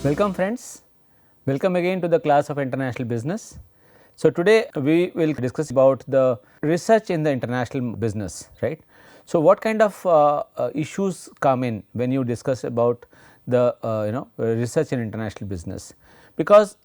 Welcome friends, welcome again to the class of international business. So, today we will discuss about the research in the international business, right. So, what kind of issues come in when you discuss about the research in international business, because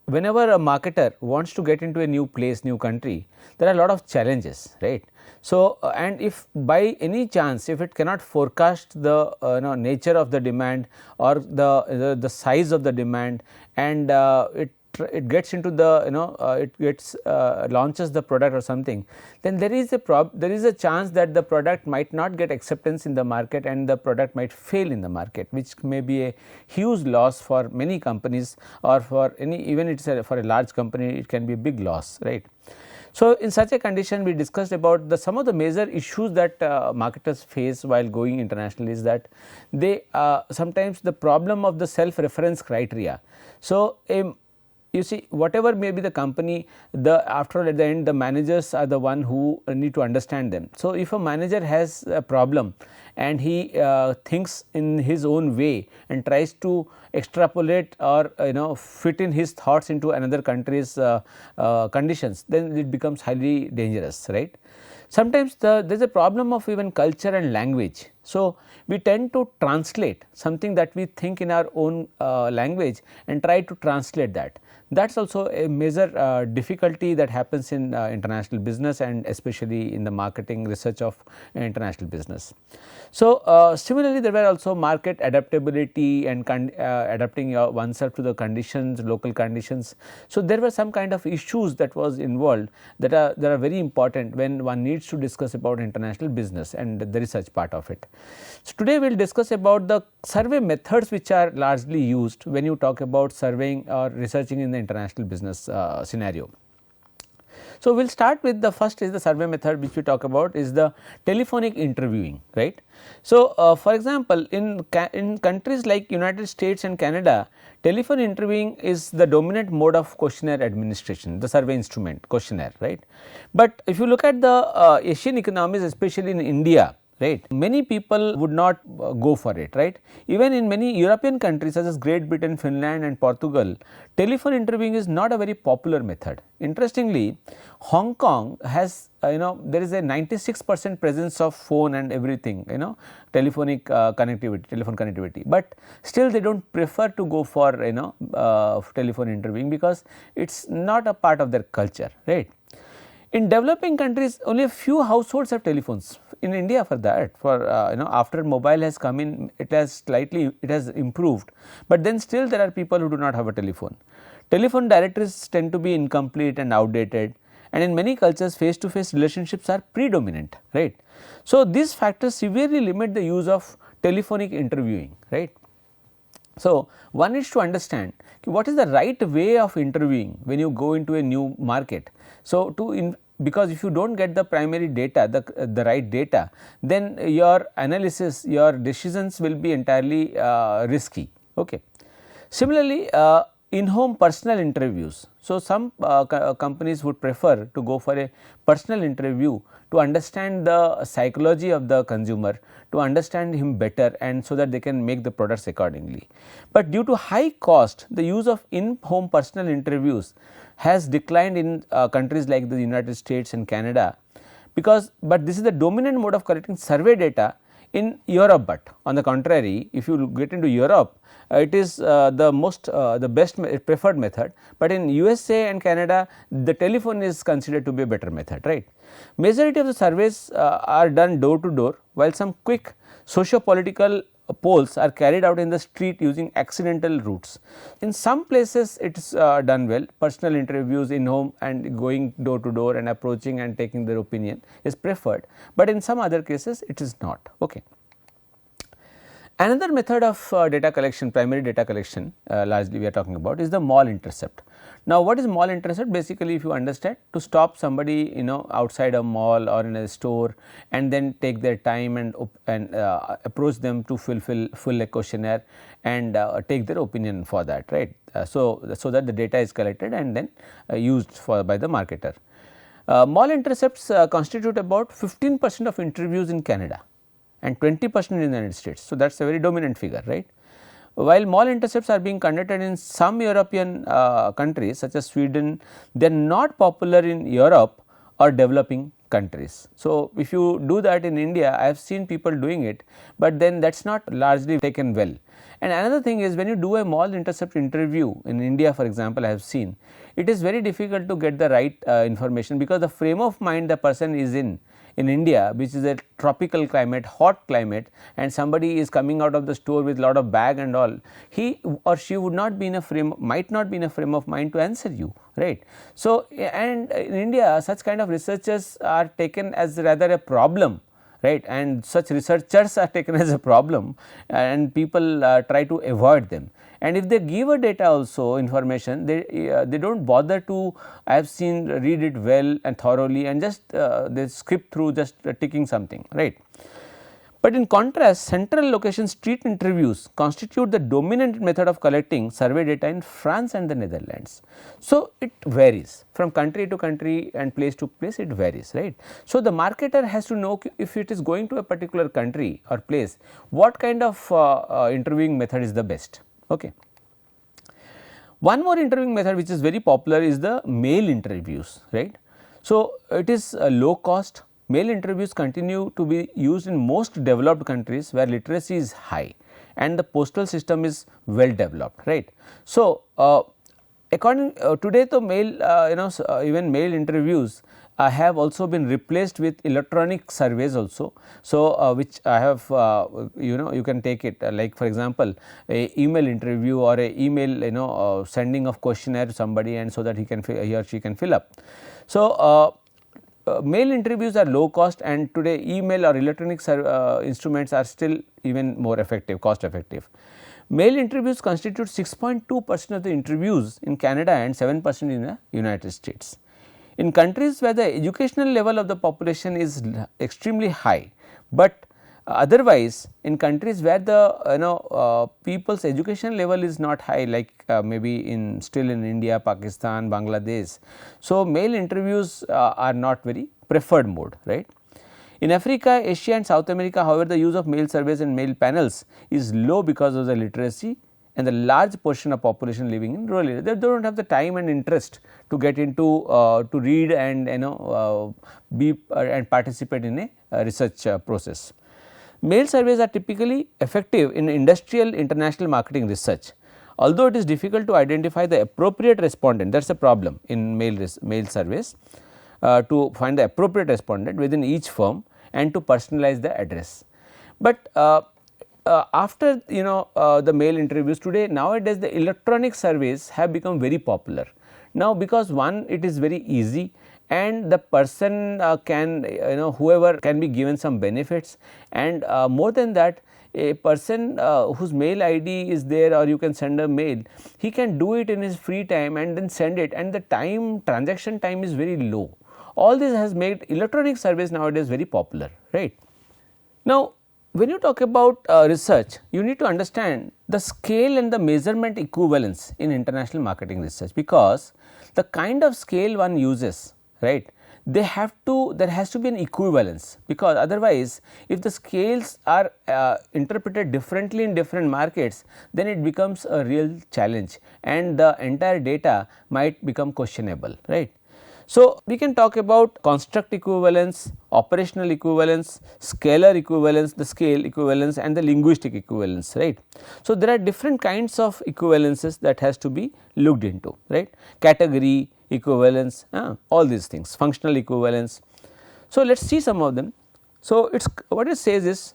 whenever a marketer wants to get into a new place, new country, there are a lot of challenges, right. So, and if by any chance if it cannot forecast the nature of the demand or the size of the demand, and it gets into the it gets launches the product or something, then there is a chance that the product might not get acceptance in the market and the product might fail in the market, which may be a huge loss for many companies, or for any, even it's for a large company it can be a big loss, right. So, in such a condition we discussed about some of the major issues that marketers face while going international is that they sometimes the problem of the self reference criteria. So, you see, whatever may be the company, after all at the end the managers are the one who need to understand them. So, if a manager has a problem and he thinks in his own way and tries to extrapolate or fit in his thoughts into another country's conditions, then it becomes highly dangerous, right. Sometimes there is a problem of even culture and language. So, we tend to translate something that we think in our own language and try to translate that. That is also a major difficulty that happens in international business, and especially in the marketing research of international business. So, similarly there were also market adaptability and adapting oneself to the conditions, local conditions. So, there were some kind of issues that was involved that are very important when one needs to discuss about international business and the research part of it. So, today we will discuss about the survey methods which are largely used when you talk about surveying or researching in the international business scenario. So, we will start with the first is the survey method which we talk about is the telephonic interviewing, right. So, for example, in countries like United States and Canada, telephone interviewing is the dominant mode of questionnaire administration, the survey instrument questionnaire, right. But if you look at the Asian economies, especially in India, right, many people would not go for it, right. Even in many European countries such as Great Britain, Finland and Portugal, telephone interviewing is not a very popular method. Interestingly, Hong Kong has there is a 96% presence of phone and everything, telephonic connectivity, telephone connectivity, but still they do not prefer to go for telephone interviewing because it is not a part of their culture, right. In developing countries, only a few households have telephones. In India, for that, for after mobile has come in, it has improved, but then still there are people who do not have a telephone. Telephone directories tend to be incomplete and outdated, and in many cultures face to face relationships are predominant, right. So, these factors severely limit the use of telephonic interviewing, right. So, one needs to understand what is the right way of interviewing when you go into a new market. So, because if you do not get the primary data, the right data, then your analysis, your decisions will be entirely risky. Okay. Similarly, in-home personal interviews. So, some companies would prefer to go for a personal interview to understand the psychology of the consumer, to understand him better, and so that they can make the products accordingly. But due to high cost, the use of in-home personal interviews has declined in countries like the United States and Canada, but this is the dominant mode of collecting survey data in Europe. But on the contrary, if you get into Europe, it is the best preferred method, but in USA and Canada the telephone is considered to be a better method, right. Majority of the surveys are done door to door, while some quick socio-political polls are carried out in the street using accidental routes. In some places it is done well, personal interviews in home and going door to door and approaching and taking their opinion is preferred, but in some other cases it is not. Okay. Another method of data collection, primary data collection, largely we are talking about is the mall intercept. Now, what is mall intercept? Basically, if you understand, to stop somebody outside a mall or in a store and then take their time and approach them to fill a questionnaire and take their opinion for that, right. So that the data is collected and then used by the marketer. Mall intercepts constitute about 15% of interviews in Canada and 20% in the United States. So, that is a very dominant figure, right. While mall intercepts are being conducted in some European countries such as Sweden, they are not popular in Europe or developing countries. So, if you do that in India, I have seen people doing it, but then that is not largely taken well. And another thing is, when you do a mall intercept interview in India, for example, I have seen it is very difficult to get the right information, because the frame of mind the person is in India, which is a tropical climate, hot climate, and somebody is coming out of the store with lot of bag and all, he or she would not be in a frame, might not be in a frame of mind to answer you, right. So, and in India such kind of researchers are taken as rather a problem, right, and such researchers are taken as a problem, and people try to avoid them. And if they give a data also information, they do not bother to, I have seen, read it well and thoroughly, and just they skip through, just ticking something, right. But in contrast, central location street interviews constitute the dominant method of collecting survey data in France and the Netherlands. So, it varies from country to country and place to place, it varies, right. So, the marketer has to know if it is going to a particular country or place, what kind of interviewing method is the best. Okay. One more interviewing method which is very popular is the mail interviews, right. So, it is low cost. Mail interviews continue to be used in most developed countries where literacy is high and the postal system is well developed, right. So, according today the mail even mail interviews have also been replaced with electronic surveys also. So, which I have you can take it like, for example, a email interview or a email sending of questionnaire to somebody, and so that he or she can fill up. So, mail interviews are low cost, and today email or electronic instruments are still even more effective, cost effective. Mail interviews constitute 6.2% of the interviews in Canada and 7% in the United States. In countries where the educational level of the population is extremely high, but otherwise in countries where the people's education level is not high, like maybe still in India, Pakistan, Bangladesh. So, mail interviews are not very preferred mode, right. In Africa, Asia and South America, however, the use of mail surveys and mail panels is low because of the literacy and the large portion of population living in rural areas. They do not have the time and interest to get into to read and be and participate in a research process. Mail surveys are typically effective in industrial international marketing research. Although it is difficult to identify the appropriate respondent, that is a problem in mail surveys, to find the appropriate respondent within each firm and to personalize the address. But after the mail interviews today, nowadays the electronic surveys have become very popular. Now, because one, it is very easy, and the person can whoever can be given some benefits, and more than that, a person whose mail ID is there, or you can send a mail, he can do it in his free time and then send it, and the transaction time is very low. All this has made electronic surveys nowadays very popular, right. Now, when you talk about research, you need to understand the scale and the measurement equivalence in international marketing research, because the kind of scale one uses, right, there has to be an equivalence, because otherwise if the scales are interpreted differently in different markets, then it becomes a real challenge and the entire data might become questionable, right. So, we can talk about construct equivalence, operational equivalence, scalar equivalence, the scale equivalence, and the linguistic equivalence, right. So, there are different kinds of equivalences that has to be looked into, right, category equivalence, all these things, functional equivalence. So, let us see some of them. So, it is what it says is,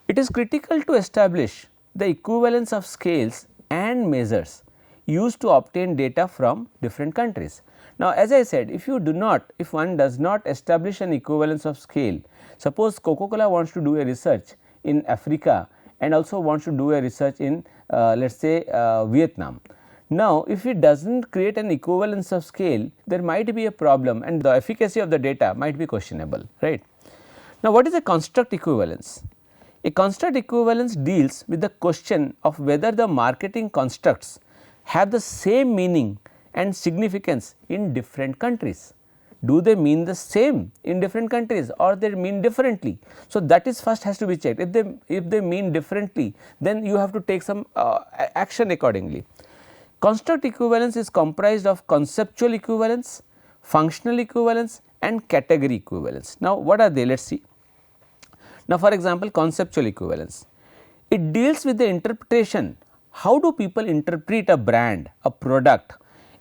it is critical to establish the equivalence of scales and measures used to obtain data from different countries. Now, as I said, if one does not establish an equivalence of scale, suppose Coca-Cola wants to do a research in Africa and also wants to do a research in let us say Vietnam. Now, if it does not create an equivalence of scale, there might be a problem and the efficacy of the data might be questionable, right. Now, what is a construct equivalence? A construct equivalence deals with the question of whether the marketing constructs have the same meaning and significance in different countries. do they mean the same in different countries or they mean differently. So, that is first has to be checked. If they mean differently, then you have to take some action accordingly. Construct equivalence is comprised of conceptual equivalence, functional equivalence and category equivalence. Now, what are they? Let us see. Now, for example, conceptual equivalence, it deals with the interpretation. How do people interpret a brand, a product,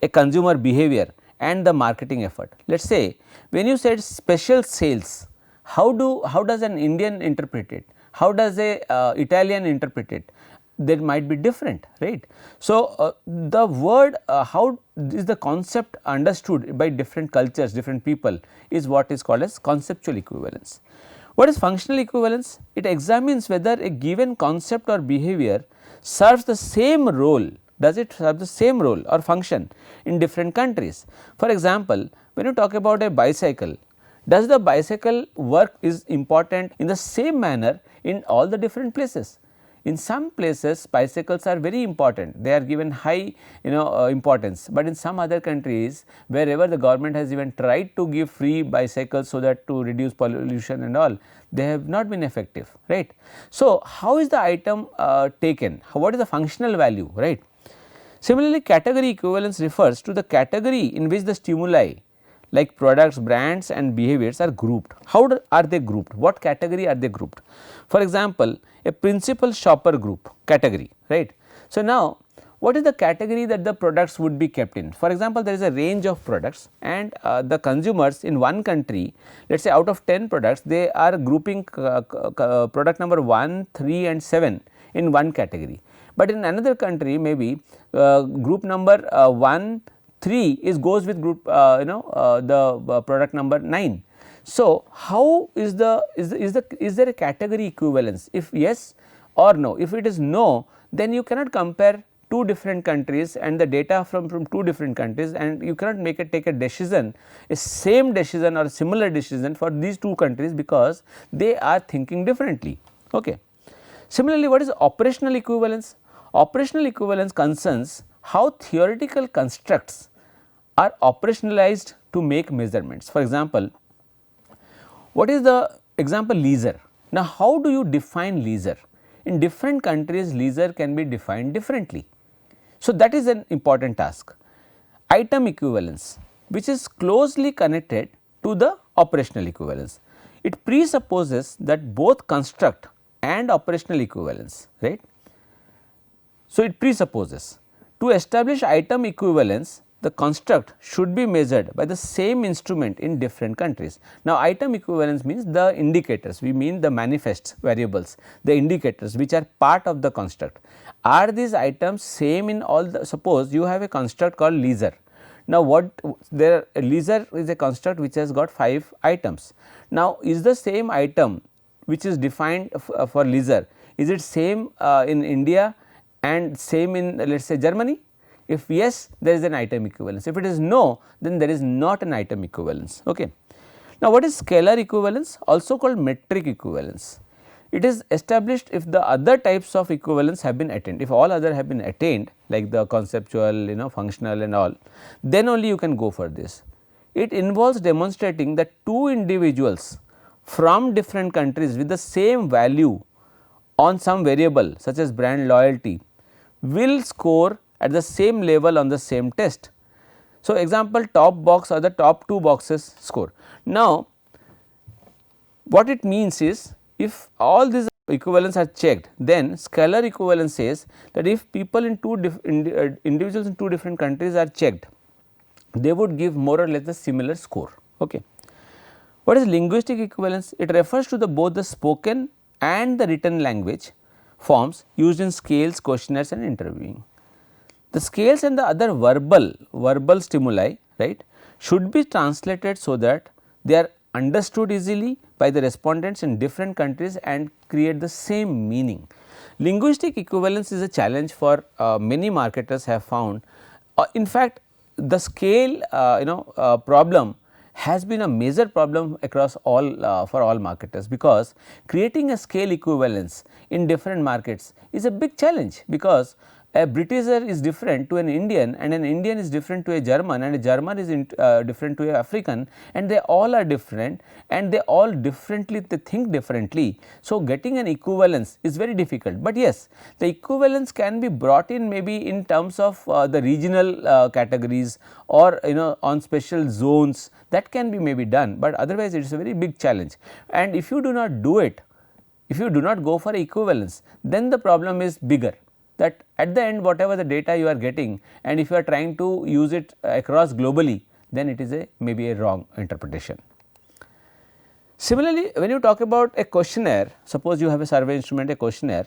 a consumer behavior and the marketing effort? Let us say when you said special sales, how does an Indian interpret it? How does a Italian interpret it? There might be different, right. So, the word how is the concept understood by different cultures, different people is what is called as conceptual equivalence. What is functional equivalence? It examines whether a given concept or behavior serves the same role, does it serve the same role or function in different countries. For example, when you talk about a bicycle, does the bicycle work is important in the same manner in all the different places? In some places bicycles are very important, they are given high importance, but in some other countries wherever the government has even tried to give free bicycles so that to reduce pollution and all, they have not been effective, right. So, how is the item taken, what is the functional value, right. Similarly, category equivalence refers to the category in which the stimuli like products, brands and behaviors are grouped. How are they grouped? What category are they grouped? For example, a principal shopper group category, right. So, now what is the category that the products would be kept in? For example, there is a range of products and the consumers in one country, let us say out of 10 products, they are grouping product number 1, 3 and 7 in one category. But in another country maybe group number 1, 3 is goes with group the product number 9. So, how is there a category equivalence? If yes or no, if it is no, then you cannot compare two different countries and the data from two different countries, and you cannot take a decision, a same decision or similar decision for these two countries because they are thinking differently. Okay. Similarly, what is operational equivalence? Operational equivalence concerns how theoretical constructs are operationalized to make measurements. For example, what is the example leisure? Now, how do you define leisure? In different countries leisure can be defined differently. So, that is an important task. Item equivalence, which is closely connected to the operational equivalence. It presupposes that both construct and operational equivalence, right. So, it presupposes to establish item equivalence, the construct should be measured by the same instrument in different countries. Now, item equivalence means the indicators, we mean the manifest variables, the indicators which are part of the construct. Are these items same in all the, suppose you have a construct called leisure. Now, leisure is a construct which has got 5 items. Now, is the same item which is defined for leisure, is it same in India and same in let us say Germany? If yes, there is an item equivalence. If it is no, then there is not an item equivalence. Okay. Now, what is scalar equivalence? Also called metric equivalence. It is established if the other types of equivalence have been attained. If all other have been attained like the conceptual, functional and all, then only you can go for this. It involves demonstrating that two individuals from different countries with the same value on some variable such as brand loyalty will score at the same level on the same test. So, example top box or the top 2 boxes score. Now, what it means is if all these equivalents are checked, then scalar equivalence says that if people in individuals in 2 different countries are checked, they would give more or less the similar score. Okay. What is linguistic equivalence? It refers to both the spoken and the written language forms used in scales, questionnaires and interviewing. The scales and the other verbal stimuli, right, should be translated so that they are understood easily by the respondents in different countries and create the same meaning. Linguistic equivalence is a challenge for many marketers have found. In fact, the scale problem has been a major problem across all for all marketers, because creating a scale equivalence in different markets is a big challenge, because a Britisher is different to an Indian, and an Indian is different to a German, and a German is different to a African, and they all are different, and they all differently, they think differently. So, getting an equivalence is very difficult, but yes, the equivalence can be brought in maybe in terms of the regional categories, or on special zones, that can be maybe done, but otherwise it is a very big challenge. And if you do not do it, if you do not go for equivalence, then the problem is bigger, that at the end whatever the data you are getting, and if you are trying to use it across globally, then it is a maybe a wrong interpretation. Similarly, when you talk about a questionnaire, suppose you have a survey instrument, a questionnaire,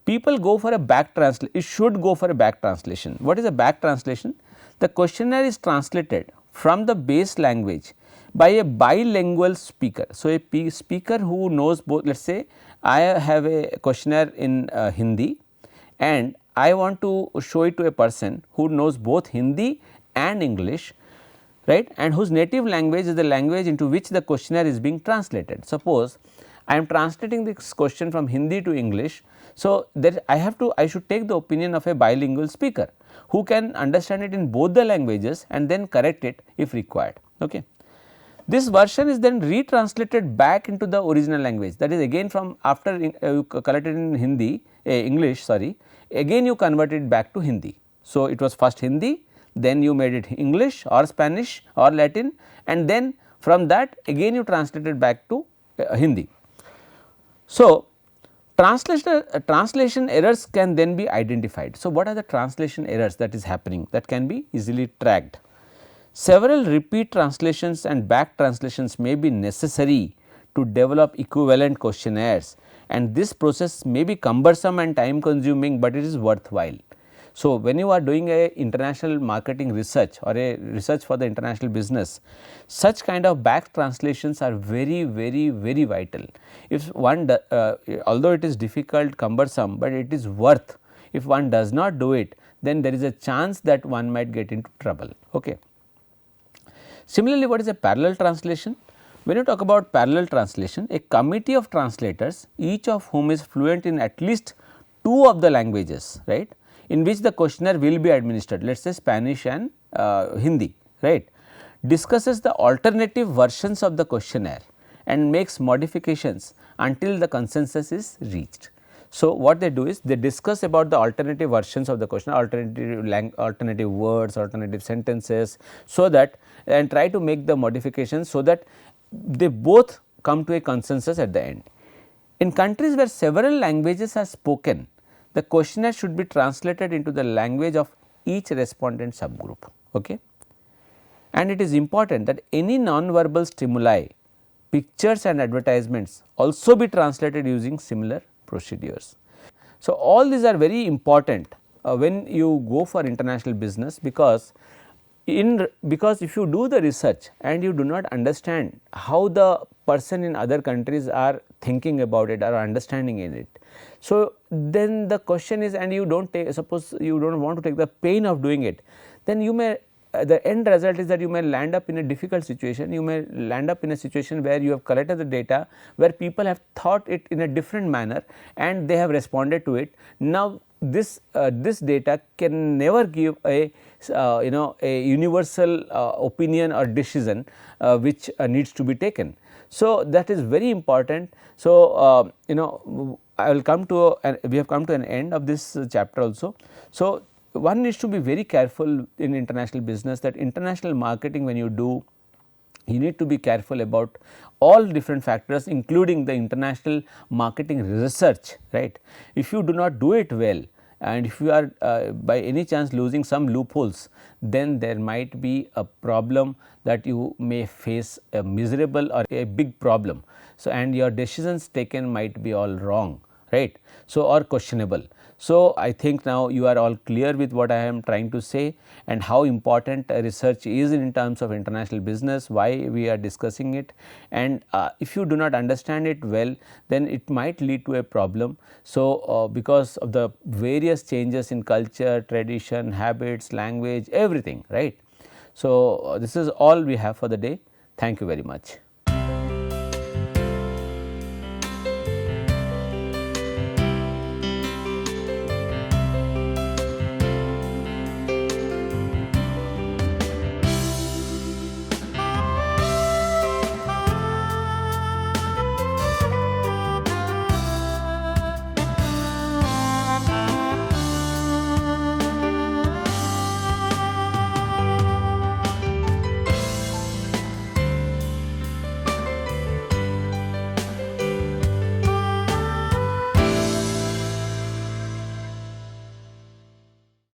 people go for a back translation, it should go for a back translation. What is a back translation? The questionnaire is translated from the base language by a bilingual speaker. So, a speaker who knows both, let us say I have a questionnaire in Hindi, and I want to show it to a person who knows both Hindi and English, right, and whose native language is the language into which the questionnaire is being translated. Suppose I am translating this question from Hindi to English. So, there I should take the opinion of a bilingual speaker who can understand it in both the languages and then correct it if required. Okay. This version is then retranslated back into the original language, that is again from after you collected in Hindi, English sorry, again you convert it back to Hindi. So, it was first Hindi, then you made it English or Spanish or Latin, and then from that again you translated back to Hindi. So, translation errors can then be identified. So, what are the translation errors that is happening that can be easily tracked? Several repeat translations and back translations may be necessary to develop equivalent questionnaires, and this process may be cumbersome and time consuming, but it is worthwhile. So, when you are doing a international marketing research or a research for the international business, such kind of back translations are very vital. If one although it is difficult, cumbersome, but it is worth. If one does not do it, then there is a chance that one might get into trouble. Okay. Similarly, what is a parallel translation? When you talk about parallel translation, a committee of translators, each of whom is fluent in at least 2 of the languages, right, in which the questionnaire will be administered, let us say Spanish and Hindi, right, discusses the alternative versions of the questionnaire and makes modifications until the consensus is reached. So, what they do is they discuss about the alternative versions of the questionnaire, alternative words, alternative sentences, so that, and try to make the modifications so that they both come to a consensus at the end. In countries where several languages are spoken, the questionnaire should be translated into the language of each respondent subgroup. Okay. And it is important that any non-verbal stimuli, pictures and advertisements also be translated using similar procedures. So, all these are very important when you go for international business, because if you do the research and you do not understand how the person in other countries are thinking about it or understanding in it, so then the question is, and you do not take, suppose you do not want to take the pain of doing it, then you may the end result is that you may land up in a difficult situation. You may land up in a situation where you have collected the data, where people have thought it in a different manner and they have responded to it. Now, this data can never give a a universal opinion or decision which needs to be taken. So, that is very important. So, I will come to we have come to an end of this chapter also. So, one needs to be very careful in international business, that international marketing, when you do, you need to be careful about all different factors, including the international marketing research, right. If you do not do it well, and if you are by any chance losing some loopholes, then there might be a problem that you may face a miserable or a big problem. So, and your decisions taken might be all wrong, right. So, or questionable. So, I think now you are all clear with what I am trying to say and how important research is in terms of international business, why we are discussing it, and if you do not understand it well, then it might lead to a problem. So, because of the various changes in culture, tradition, habits, language, everything, right. So, this is all we have for the day. Thank you very much.